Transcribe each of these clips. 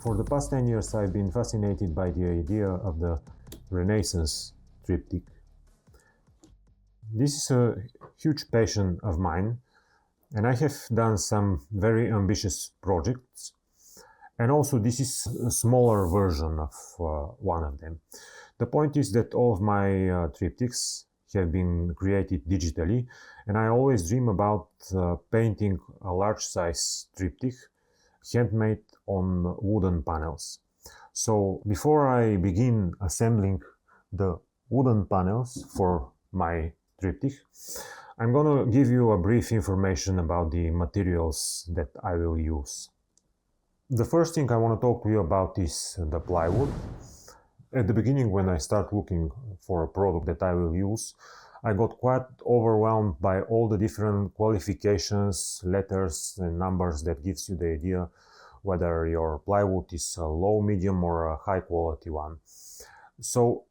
For the past 10 years, I've been fascinated by the idea of the Renaissance triptych. This is a huge passion of mine, and I have done some very ambitious projects. And also, this is a smaller version of one of them. The point is that all of my triptychs have been created digitally, and I always dream about painting a large-size triptych handmade on wooden panels. So before I begin assembling the wooden panels for my triptych, I'm gonna give you a brief information about the materials that I will use. The first thing I want to talk to you about is the plywood. At the beginning, when I start looking for a product that I will use, I got quite overwhelmed by all the different qualifications, letters and numbers that gives you the idea whether your plywood is a low, medium or a high quality one. So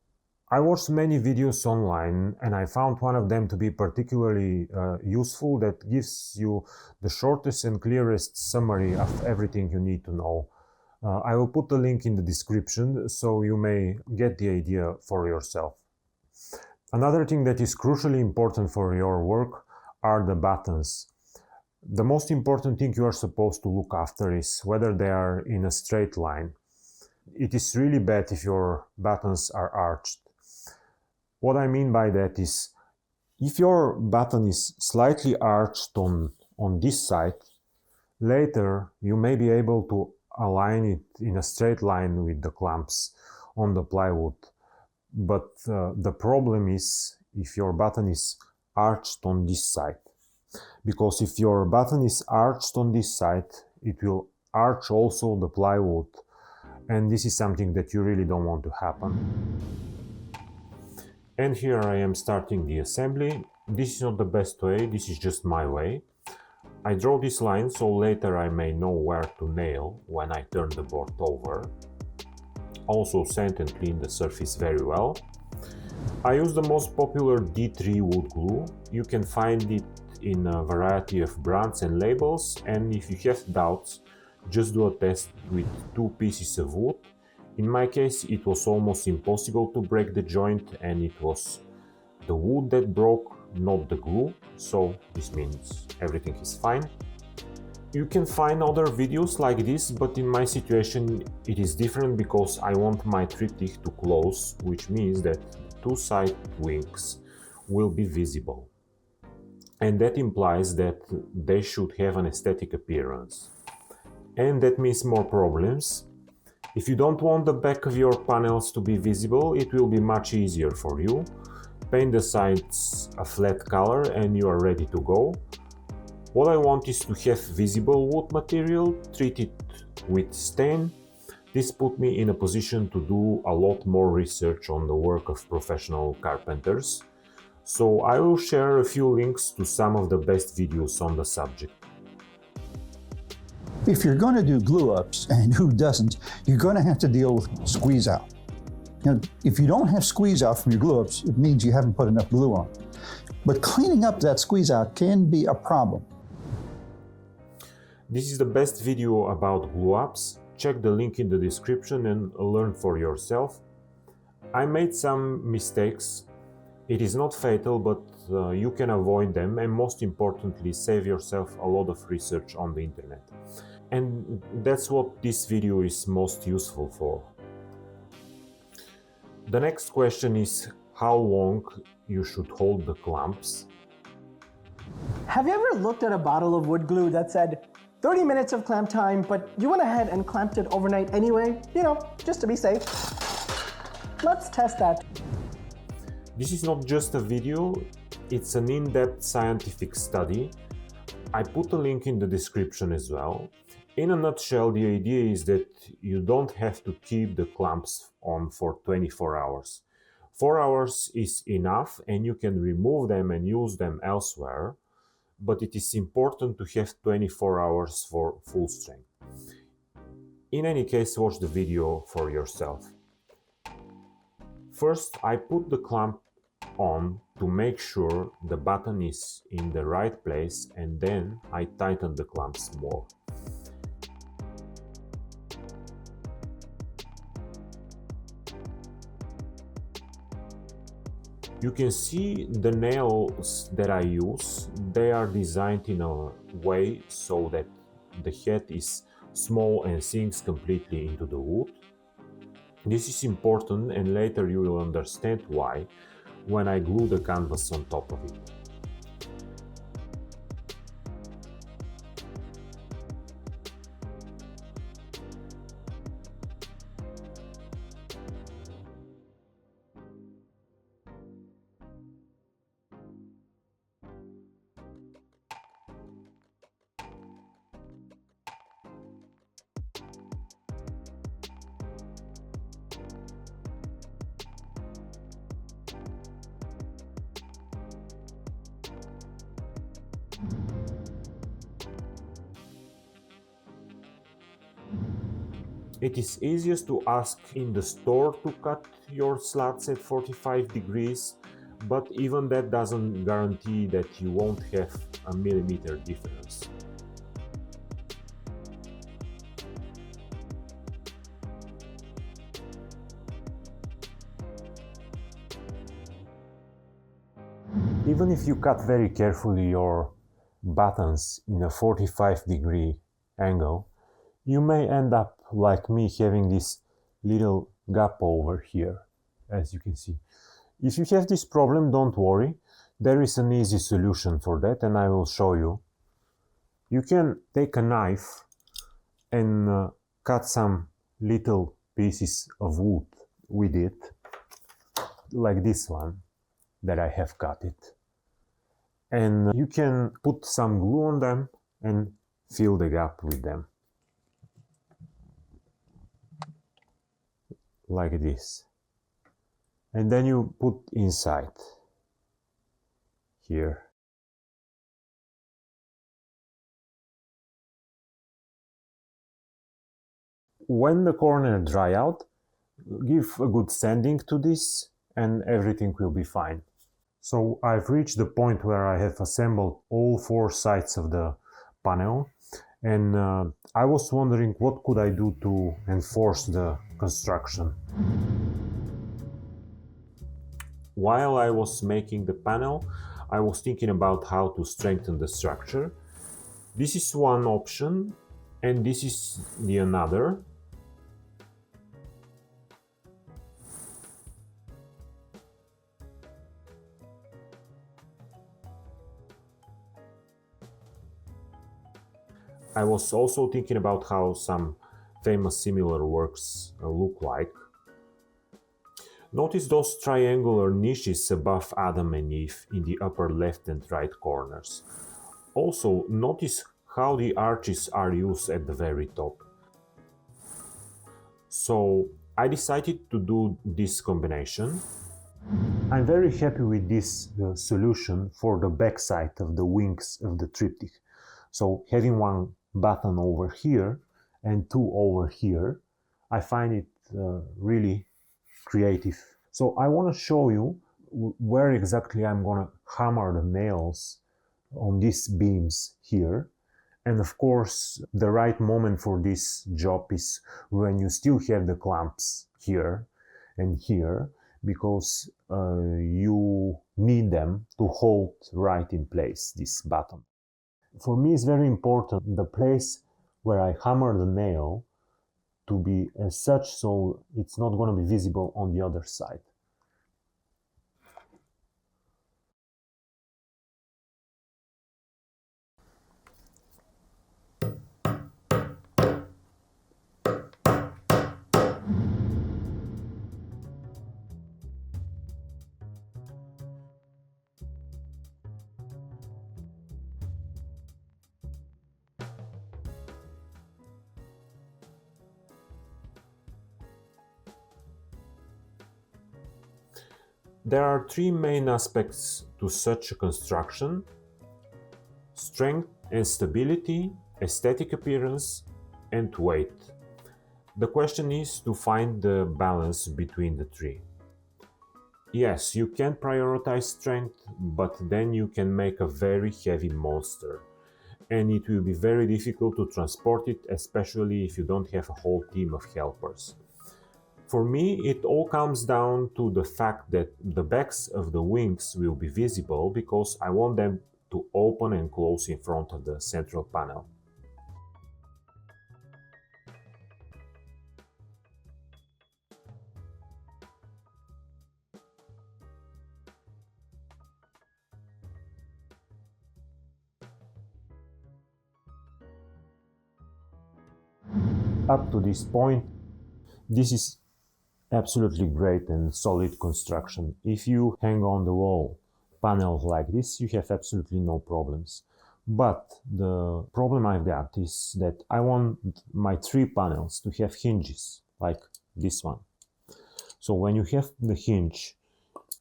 I watched many videos online and I found one of them to be particularly useful, that gives you the shortest and clearest summary of everything you need to know. I will put the link in the description so you may get the idea for yourself. Another thing that is crucially important for your work are the buttons. The most important thing you are supposed to look after is whether they are in a straight line. It is really bad if your buttons are arched. What I mean by that is, if your button is slightly arched on this side, later you may be able to align it in a straight line with the clamps on the plywood. But the problem is if your button is arched on this side. Because if your button is arched on this side, it will arch also the plywood. And this is something that you really don't want to happen. And here I am starting the assembly. This is not the best way, this is just my way. I draw this line so later I may know where to nail when I turn the board over. Also sand and clean the surface very well. I use the most popular D3 wood glue. You can find it in a variety of brands and labels, and if you have doubts, just do a test with 2 pieces of wood. In my case, it was almost impossible to break the joint, and it was the wood that broke, not the glue, so this means everything is fine. You can find other videos like this, but in my situation it is different because I want my triptych to close, which means that 2 side wings will be visible. And that implies that they should have an aesthetic appearance. And that means more problems. If you don't want the back of your panels to be visible, it will be much easier for you. Paint the sides a flat color and you are ready to go. What I want is to have visible wood material, treat it with stain. This put me in a position to do a lot more research on the work of professional carpenters. So I will share a few links to some of the best videos on the subject. If you're going to do glue-ups, and who doesn't, you're going to have to deal with squeeze-out. Now, if you don't have squeeze-out from your glue-ups, it means you haven't put enough glue on. But cleaning up that squeeze-out can be a problem. This is the best video about glue-ups. Check the link in the description and learn for yourself. I made some mistakes. It is not fatal, but you can avoid them, and most importantly, save yourself a lot of research on the internet. And that's what this video is most useful for. The next question is how long you should hold the clamps. Have you ever looked at a bottle of wood glue that said 30 minutes of clamp time, but you went ahead and clamped it overnight anyway? You know, just to be safe. Let's test that. This is not just a video, it's an in-depth scientific study. I put a link in the description as well. In a nutshell, the idea is that you don't have to keep the clamps on for 24 hours. 4 hours is enough and you can remove them and use them elsewhere, but it is important to have 24 hours for full strength. In any case, watch the video for yourself. First, I put the clamp on to make sure the button is in the right place, and then I tighten the clamps more. You can see the nails that I use. They are designed in a way so that the head is small and sinks completely into the wood. This is important, and later you will understand why when I glue the canvas on top of it. It is easiest to ask in the store to cut your slats at 45 degrees, but even that doesn't guarantee that you won't have a millimeter difference. Even if you cut very carefully your buttons in a 45-degree angle, you may end up, like me, having this little gap over here, as you can see. If you have this problem, don't worry. There is an easy solution for that, and I will show you. You can take a knife and cut some little pieces of wood with it, like this one that I have cut it. And you can put some glue on them and fill the gap with them. Like this. And then you put inside here. When the corner dry out, give a good sanding to this and everything will be fine. So I've reached the point where I have assembled all 4 sides of the panel, and I was wondering what could I do to enforce the construction. While I was making the panel, I was thinking about how to strengthen the structure. This is one option, and this is the another. I was also thinking about how some famous similar works look like. Notice those triangular niches above Adam and Eve in the upper left and right corners. Also, notice how the arches are used at the very top. So, I decided to do this combination. I'm very happy with this solution for the back side of the wings of the triptych. So, having one button over here and 2 over here, I find it really creative. So I want to show you where exactly I'm going to hammer the nails on these beams here. And of course, the right moment for this job is when you still have the clamps here and here, because you need them to hold right in place this button. For me, it's very important the place where I hammer the nail to be as such so it's not going to be visible on the other side. There are 3 main aspects to such a construction: strength and stability, aesthetic appearance, and weight. The question is to find the balance between the 3. Yes, you can prioritize strength, but then you can make a very heavy monster, and it will be very difficult to transport it, especially if you don't have a whole team of helpers. For me, it all comes down to the fact that the backs of the wings will be visible because I want them to open and close in front of the central panel. Up to this point, this is absolutely great and solid construction. If you hang on the wall panels like this, you have absolutely no problems. But the problem I've got is that I want my 3 panels to have hinges like this one. So when you have the hinge,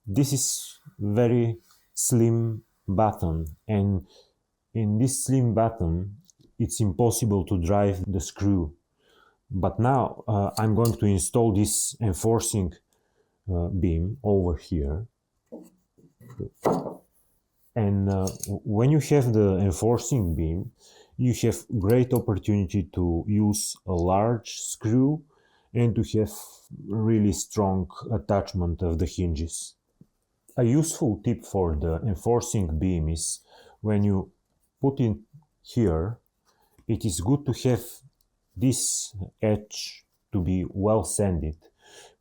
this is very slim button, and in this slim button it's impossible to drive the screw. But now I'm going to install this enforcing beam over here. And when you have the enforcing beam, you have great opportunity to use a large screw and to have really strong attachment of the hinges. A useful tip for the enforcing beam is when you put it here, it is good to have this edge to be well sanded,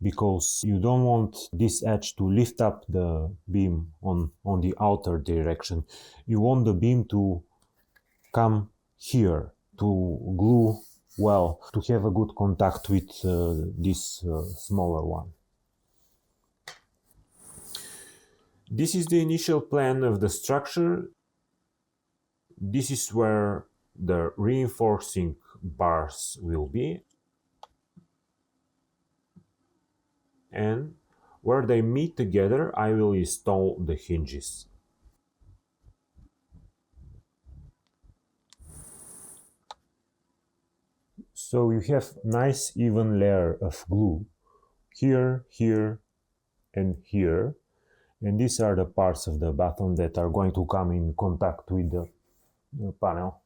because you don't want this edge to lift up the beam on the outer direction. You want the beam to come here, to glue well, to have a good contact with this smaller one. This is the initial plan of the structure. This is where the reinforcing bars will be, and where they meet together I will install the hinges. So you have nice even layer of glue here, here and here, and these are the parts of the button that are going to come in contact with the panel.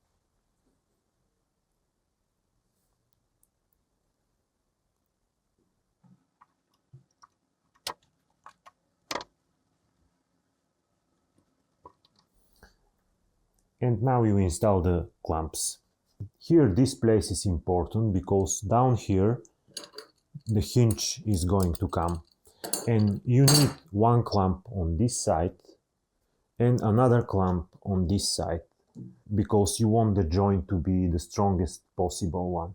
And now you install the clamps. Here this place is important because down here the hinge is going to come, and you need one clamp on this side and another clamp on this side, because you want the joint to be the strongest possible one.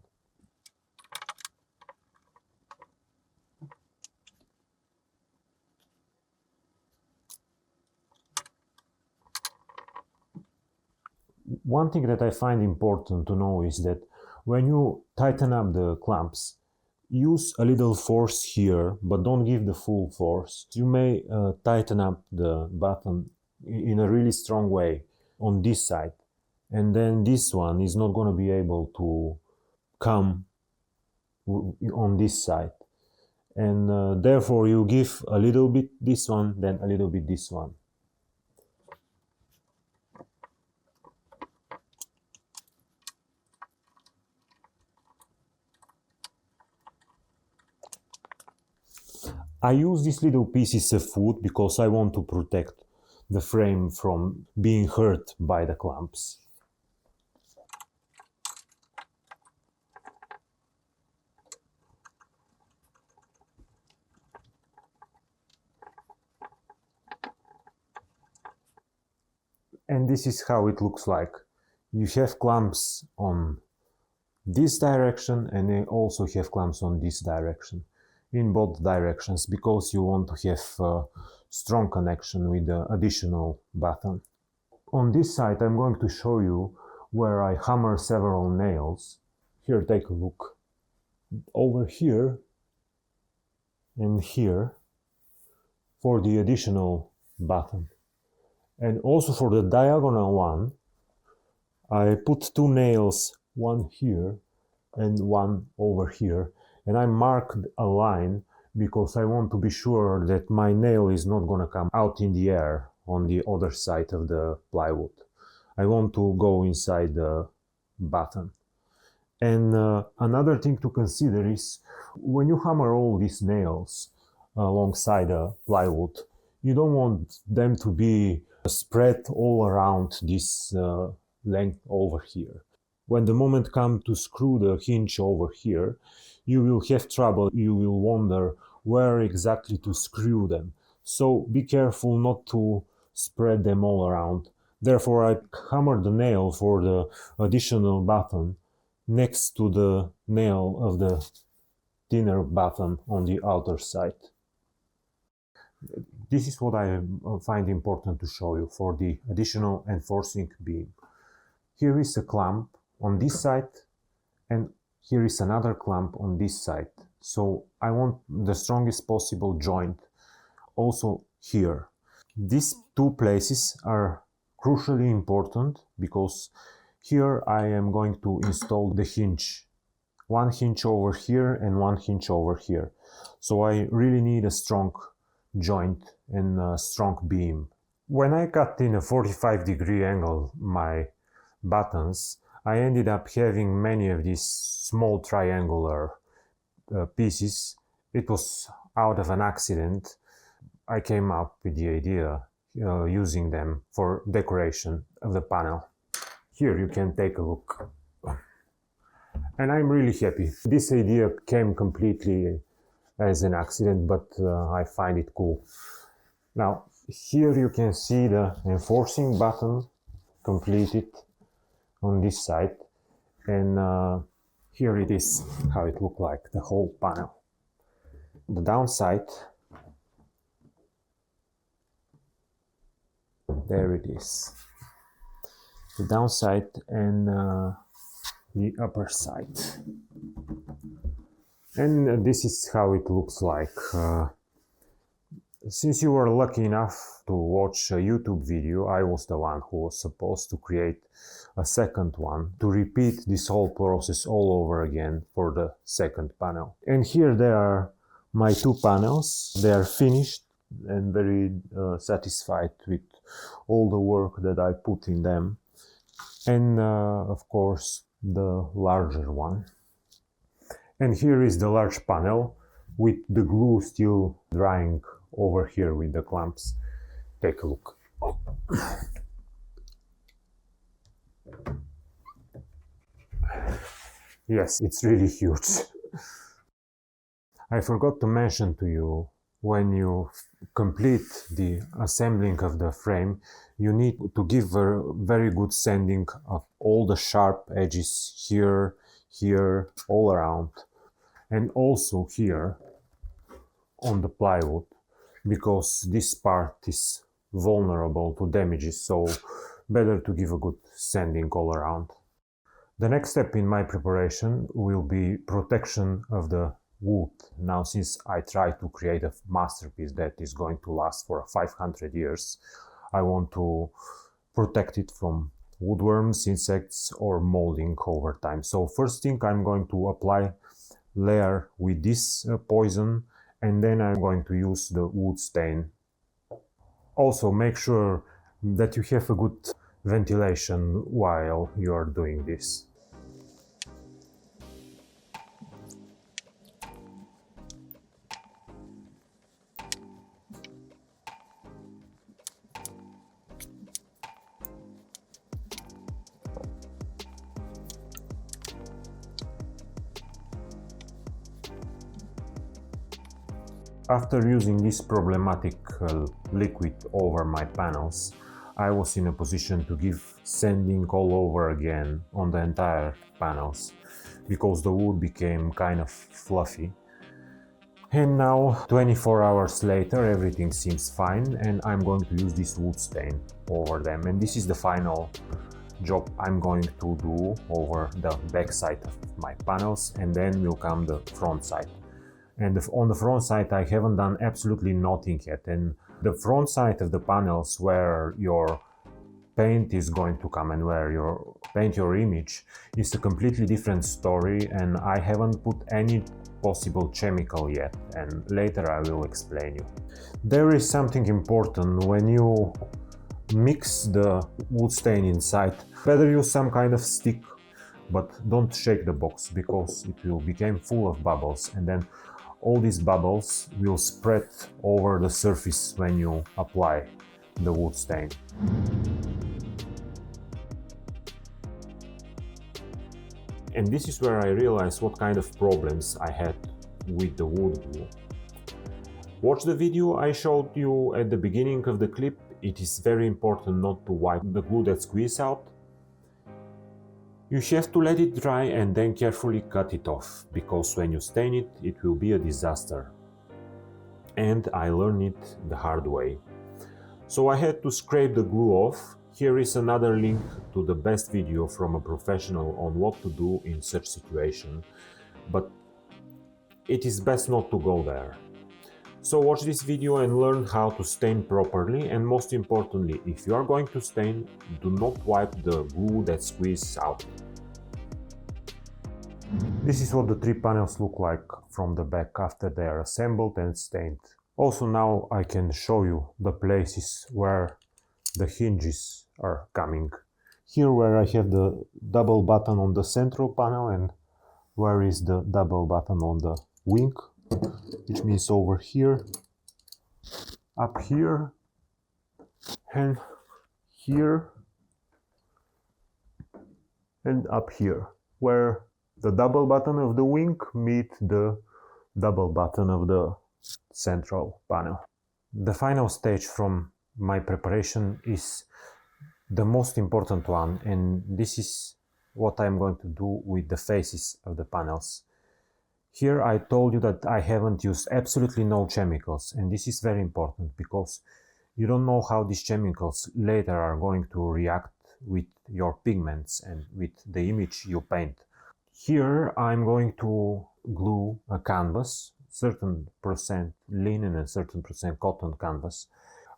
One thing that I find important to know is that when you tighten up the clamps, use a little force here, but don't give the full force. You may tighten up the button in a really strong way on this side, and then this one is not going to be able to come on this side, and therefore you give a little bit this one, then a little bit this one. I use these little pieces of wood because I want to protect the frame from being hurt by the clamps. And this is how it looks like. You have clamps on this direction, and you also have clamps on this direction, in both directions, because you want to have a strong connection with the additional button. On this side I'm going to show you where I hammer several nails. Here, take a look. Over here and here for the additional button. And also for the diagonal one, I put 2 nails, one here and one over here. And I marked a line because I want to be sure that my nail is not going to come out in the air on the other side of the plywood. I want to go inside the button. And another thing to consider is when you hammer all these nails alongside the plywood, you don't want them to be spread all around this length over here. When the moment comes to screw the hinge over here, you will have trouble. You will wonder where exactly to screw them. So be careful not to spread them all around. Therefore, I hammered the nail for the additional button next to the nail of the thinner button on the outer side. This is what I find important to show you for the additional enforcing beam. Here is a clamp on this side, and here is another clamp on this side. So I want the strongest possible joint also here. These two places are crucially important because here I am going to install the hinge. One hinge over here and one hinge over here. So I really need a strong joint and a strong beam. When I cut in a 45-degree angle my buttons, I ended up having many of these small triangular pieces. It was out of an accident. I came up with the idea using them for decoration of the panel. Here you can take a look. And I'm really happy. This idea came completely as an accident, but I find it cool. Now, here you can see the enforcing button completed on this side, and here it is, how it looked like, the whole panel. The downside, there it is. The downside and the upper side. And this is how it looks like. Since you were lucky enough to watch a YouTube video, I was the one who was supposed to create a second one to repeat this whole process all over again for the second panel. And here they are, my two panels. They are finished and very satisfied with all the work that I put in them. And of course, the larger one. And here is the large panel with the glue still drying over here with the clamps. Take a look. Yes, it's really huge. I forgot to mention to you, when you complete the assembling of the frame, you need to give a very good sanding of all the sharp edges here, here, all around, and also here on the plywood, because this part is vulnerable to damages, so better to give a good sanding all around. The next step in my preparation will be protection of the wood. Now, since I try to create a masterpiece that is going to last for 500 years, I want to protect it from woodworms, insects, or molding over time. So first thing, I'm going to apply layer with this poison, and then I'm going to use the wood stain. Also, make sure that you have a good ventilation while you are doing this. After using this problematic liquid over my panels, I was in a position to give sanding all over again on the entire panels, because the wood became kind of fluffy. And now, 24 hours later, everything seems fine, and I'm going to use this wood stain over them. And this is the final job I'm going to do over the back side of my panels, and then will come the front side. And on the front side, I haven't done absolutely nothing yet. And the front side of the panels where your paint is going to come and where you paint your image is a completely different story, and I haven't put any possible chemical yet, and later I will explain you. There is something important when you mix the wood stain inside. Better use some kind of stick but don't shake the box because it will become full of bubbles, and then all these bubbles will spread over the surface when you apply the wood stain. And this is where I realized what kind of problems I had with the wood glue. Watch the video I showed you at the beginning of the clip. It is very important not to wipe the glue that squeezes out. You have to let it dry and then carefully cut it off, because when you stain it, it will be a disaster. And I learned it the hard way. So I had to scrape the glue off. Here is another link to the best video from a professional on what to do in such situation, but it is best not to go there. So watch this video and learn how to stain properly, and most importantly, if you are going to stain, do not wipe the glue that squeezes out. This is what the three panels look like from the back after they are assembled and stained. Also now I can show you the places where the hinges are coming. Here where I have the double button on the central panel, and where is the double button on the wing, which means over here, up here, and here, and up here, where the double button of the wing meet the double button of the central panel. The final stage from my preparation is the most important one, and this is what I'm going to do with the faces of the panels. Here I told you that I haven't used absolutely no chemicals, and this is very important because you don't know how these chemicals later are going to react with your pigments and with the image you paint. Here I'm going to glue a canvas, certain percent linen and certain percent cotton canvas.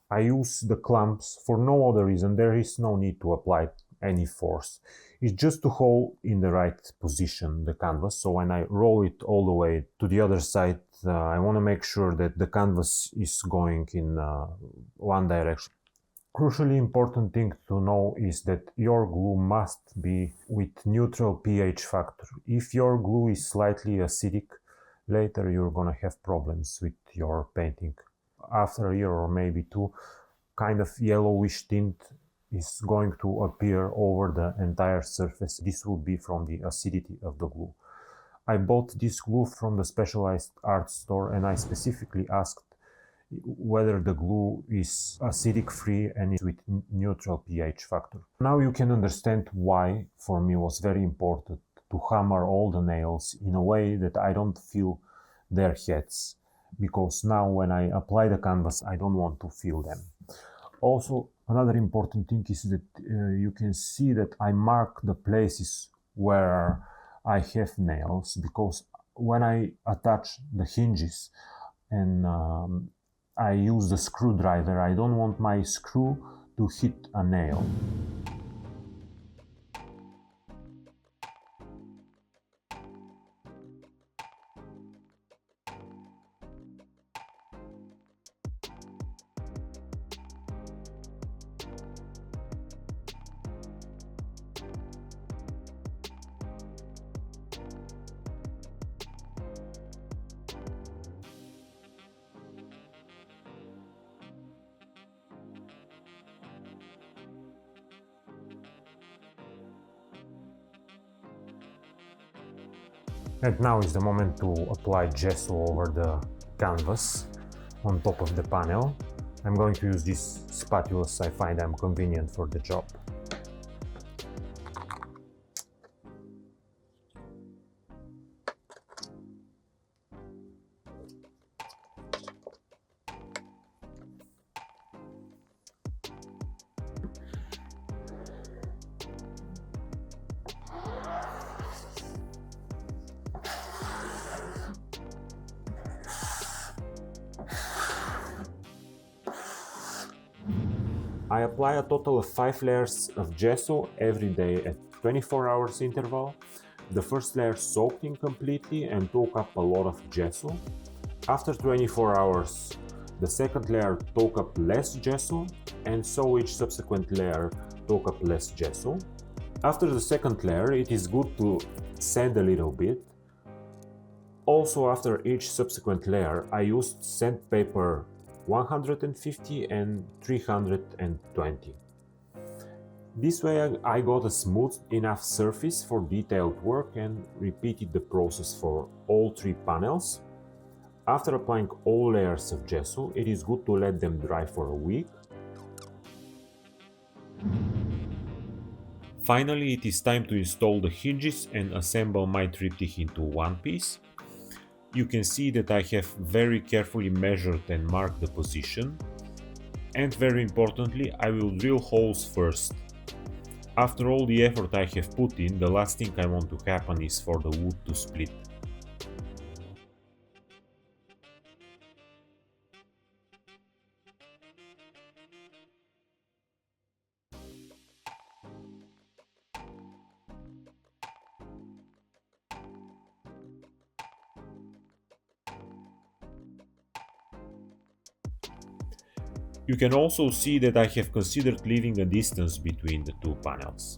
I use the clamps for no other reason. There is no need to apply any force. It's just to hold in the right position the canvas. So when I roll it all the way to the other side, I want to make sure that the canvas is going in one direction. Crucially important thing to know is that your glue must be with neutral pH factor. If your glue is slightly acidic, later you're gonna have problems with your painting. After a year or maybe two, kind of yellowish tint is going to appear over the entire surface. This will be from the acidity of the glue. I bought this glue from the specialized art store, and I specifically asked whether the glue is acidic free and is with neutral pH factor. Now you can understand why for me was very important to hammer all the nails in a way that I don't feel their heads, because now when I apply the canvas I don't want to feel them. Also, another important thing is that you can see that I mark the places where I have nails, because when I attach the hinges and I use the screwdriver, I don't want my screw to hit a nail. And now is the moment to apply gesso over the canvas on top of the panel. I'm going to use these spatulas. I find them convenient for the job. I apply a total of 5 layers of gesso every day at 24 hours interval. The first layer soaked in completely and took up a lot of gesso. After 24 hours, the second layer took up less gesso, and so each subsequent layer took up less gesso. After the second layer, it is good to sand a little bit. Also, after each subsequent layer, I used sandpaper 150 and 320. This way I got a smooth enough surface for detailed work and repeated the process for all 3 panels. After applying all layers of gesso, it is good to let them dry for a week. Finally, it is time to install the hinges and assemble my triptych into one piece. You can see that I have very carefully measured and marked the position. And very importantly, I will drill holes first. After all the effort I have put in, the last thing I want to happen is for the wood to split. You can also see that I have considered leaving a distance between the 2 panels.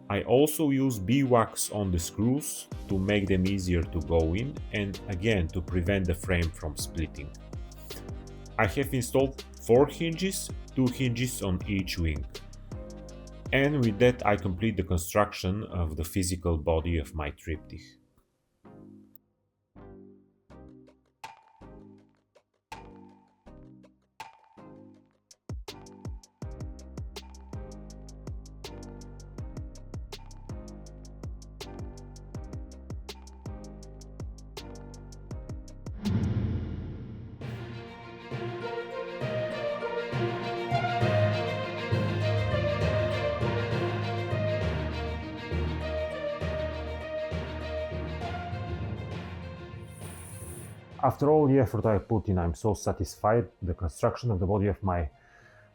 I also use beeswax on the screws to make them easier to go in and again to prevent the frame from splitting. I have installed 4 hinges, 2 hinges on each wing. And with that I complete the construction of the physical body of my triptych. After all the effort I put in, I'm so satisfied. The construction of the body of my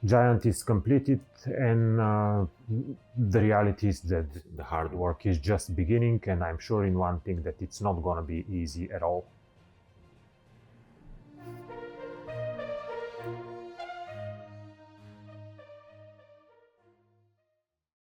giant is completed, and the reality is that the hard work is just beginning, and I'm sure in one thing that it's not gonna be easy at all.